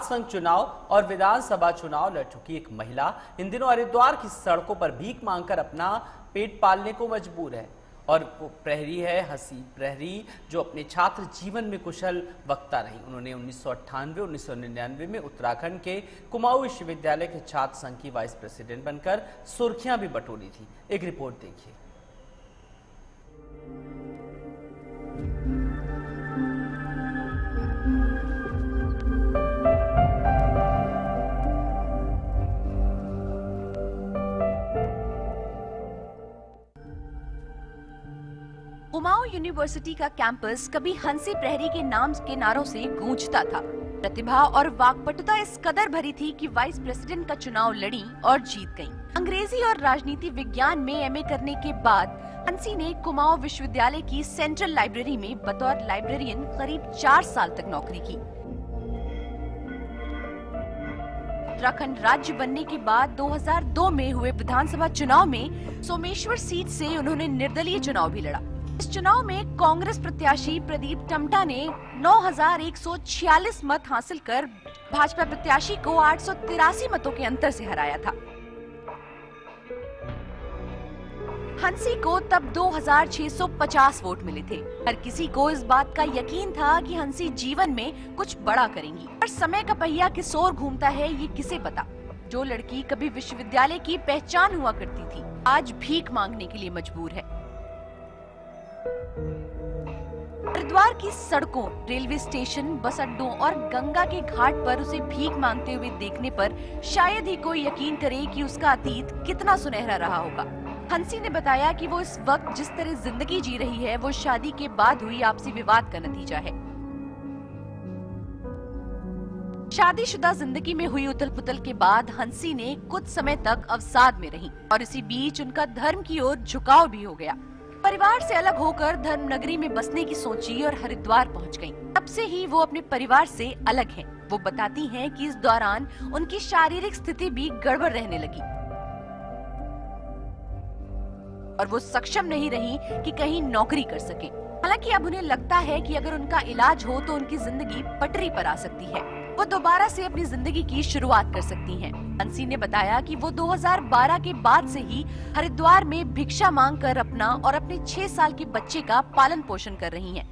संघ चुनाव और विधानसभा चुनाव लड़ चुकी एक महिला इन दिनों हरिद्वार की सड़कों पर भीख मांगकर अपना पेट पालने को मजबूर है। और वो प्रहरी है हंसी प्रहरी, जो अपने छात्र जीवन में कुशल वक्ता रही। उन्होंने 1998-1999 में उत्तराखंड के कुमाऊं विश्वविद्यालय के छात्र संघ की वाइस प्रेसिडेंट बनकर सुर्खियां भी बटोरी थी। एक रिपोर्ट देखिए। कुमाऊं यूनिवर्सिटी का कैंपस कभी हंसी प्रहरी के नाम के नारों से गूंजता था। प्रतिभा और वाकपटुता इस कदर भरी थी कि वाइस प्रेसिडेंट का चुनाव लड़ी और जीत गईं। अंग्रेजी और राजनीति विज्ञान में एमए करने के बाद हंसी ने कुमाऊं विश्वविद्यालय की सेंट्रल लाइब्रेरी में बतौर लाइब्रेरियन करीब 4 साल तक नौकरी की। उत्तराखंड राज्य बनने के बाद 2002 में हुए विधानसभा चुनाव में सोमेश्वर सीट से उन्होंने निर्दलीय चुनाव भी लड़ा। इस चुनाव में कांग्रेस प्रत्याशी प्रदीप टम्टा ने 9,146 मत हासिल कर भाजपा प्रत्याशी को 883 मतों के अंतर से हराया था। हंसी को तब 2,650 वोट मिले थे। हर किसी को इस बात का यकीन था कि हंसी जीवन में कुछ बड़ा करेंगी, पर समय का पहिया किस ओर घूमता है ये किसे पता। जो लड़की कभी विश्वविद्यालय की पहचान हुआ करती थी, आज भीख मांगने के लिए मजबूर है। हरिद्वार की सड़कों, रेलवे स्टेशन, बस अड्डों और गंगा के घाट पर उसे भीख मांगते हुए देखने पर शायद ही कोई यकीन करे कि उसका अतीत कितना सुनहरा रहा होगा। हंसी ने बताया कि वो इस वक्त जिस तरह जिंदगी जी रही है वो शादी के बाद हुई आपसी विवाद का नतीजा है। शादीशुदा जिंदगी में हुई उथल पुथल के बाद हंसी ने कुछ समय तक अवसाद में रही और इसी बीच उनका धर्म की ओर झुकाव भी हो गया। परिवार से अलग होकर धर्म नगरी में बसने की सोची और हरिद्वार पहुंच गईं। तब से ही वो अपने परिवार से अलग हैं। वो बताती हैं कि इस दौरान उनकी शारीरिक स्थिति भी गड़बड़ रहने लगी और वो सक्षम नहीं रही कि कहीं नौकरी कर सके। हालांकि अब उन्हें लगता है कि अगर उनका इलाज हो तो उनकी जिंदगी पटरी पर आ सकती है। वो दोबारा से अपनी जिंदगी की शुरुआत कर सकती हैं। हंसी ने बताया कि वो 2012 के बाद से ही हरिद्वार में भिक्षा मांग कर अपना और अपने 6 साल के बच्चे का पालन पोषण कर रही हैं।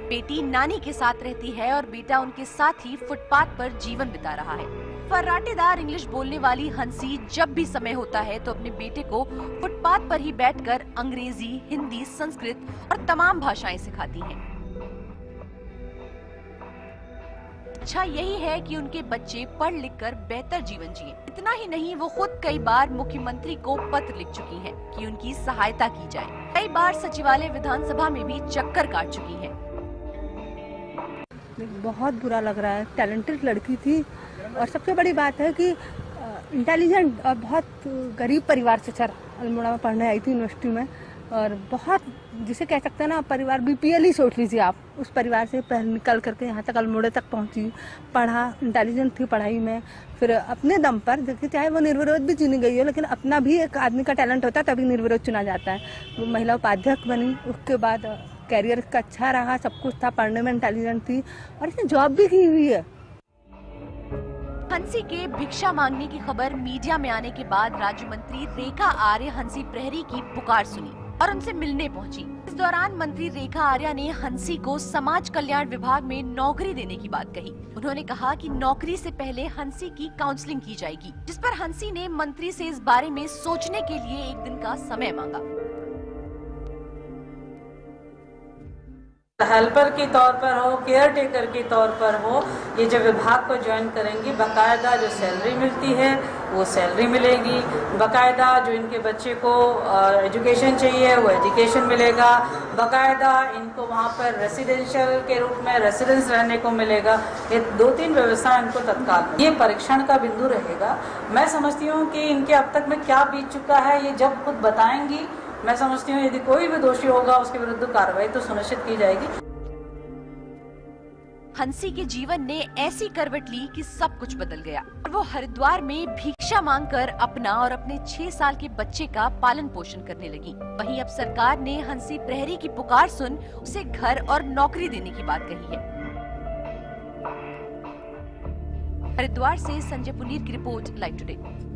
बेटी नानी के साथ रहती है और बेटा उनके साथ ही फुटपाथ पर जीवन बिता रहा है। फर्राटेदार इंग्लिश बोलने वाली हंसी जब भी समय होता है तो अपने बेटे को फुटपाथ पर ही बैठकर अंग्रेजी, हिंदी, संस्कृत और तमाम भाषाएं सिखाती हैं। अच्छा यही है कि उनके बच्चे पढ़ लिख कर बेहतर जीवन जिए। इतना ही नहीं, वो खुद कई बार मुख्यमंत्री को पत्र लिख चुकी हैं कि उनकी सहायता की जाए। कई बार सचिवालय विधानसभा में भी चक्कर काट चुकी हैं। बहुत बुरा लग रहा है। टैलेंटेड लड़की थी और सबसे बड़ी बात है कि इंटेलिजेंट और बहुत गरीब परिवार से अल्मोड़ा में पढ़ने आई थी यूनिवर्सिटी में, और बहुत जिसे कह सकते हैं ना परिवार बीपीएल ही सोच लीजिए आप। उस परिवार से निकल करके यहाँ तक अल्मोड़े तक पहुँची, पढ़ा, इंटेलिजेंट थी पढ़ाई में। फिर अपने दम पर देखिए, चाहे वो निर्विरोध भी चुनी गई हो, लेकिन अपना भी एक आदमी का टैलेंट होता है तभी निर्विरोध चुना जाता है। वो महिला उपाध्यक्ष बनी, उसके बाद कैरियर का अच्छा रहा, सब कुछ था, पढ़ने में इंटेलिजेंट थी और इसने जॉब भी की हुई है। हंसी के भिक्षा मांगने की खबर मीडिया में आने के बाद राज्य मंत्री रेखा आर्य हंसी प्रहरी की पुकार सुनी और उनसे मिलने पहुंची। इस दौरान मंत्री रेखा आर्या ने हंसी को समाज कल्याण विभाग में नौकरी देने की बात कही। उन्होंने कहा कि नौकरी से पहले हंसी की काउंसलिंग की जाएगी, जिस पर हंसी ने मंत्री से इस बारे में सोचने के लिए 1 दिन का समय मांगा। हेल्पर के तौर पर हो, केयर टेकर के तौर पर हो, ये जब विभाग को ज्वाइन करेंगी, बाकायदा जो सैलरी मिलती है वो सैलरी मिलेगी, बाकायदा जो इनके बच्चे को एजुकेशन चाहिए वो एजुकेशन मिलेगा, बाकायदा इनको वहाँ पर रेसिडेंशियल के रूप में रेसिडेंस रहने को मिलेगा। ये 2-3 व्यवस्था इनको तत्काल, ये परीक्षण का बिंदु रहेगा। मैं समझती हूँ कि इनके अब तक में क्या बीत चुका है ये जब खुद बताएंगी, मैं समझती हूँ यदि कोई भी दोषी होगा उसके विरुद्ध कार्रवाई तो सुनिश्चित की जाएगी। हंसी के जीवन ने ऐसी करवट ली कि सब कुछ बदल गया और वो हरिद्वार में भिक्षा मांगकर अपना और अपने 6 साल के बच्चे का पालन पोषण करने लगी। वहीं अब सरकार ने हंसी प्रहरी की पुकार सुन उसे घर और नौकरी देने की बात कही है। हरिद्वार से संजय पुनीर की रिपोर्ट, लाइव टुडे।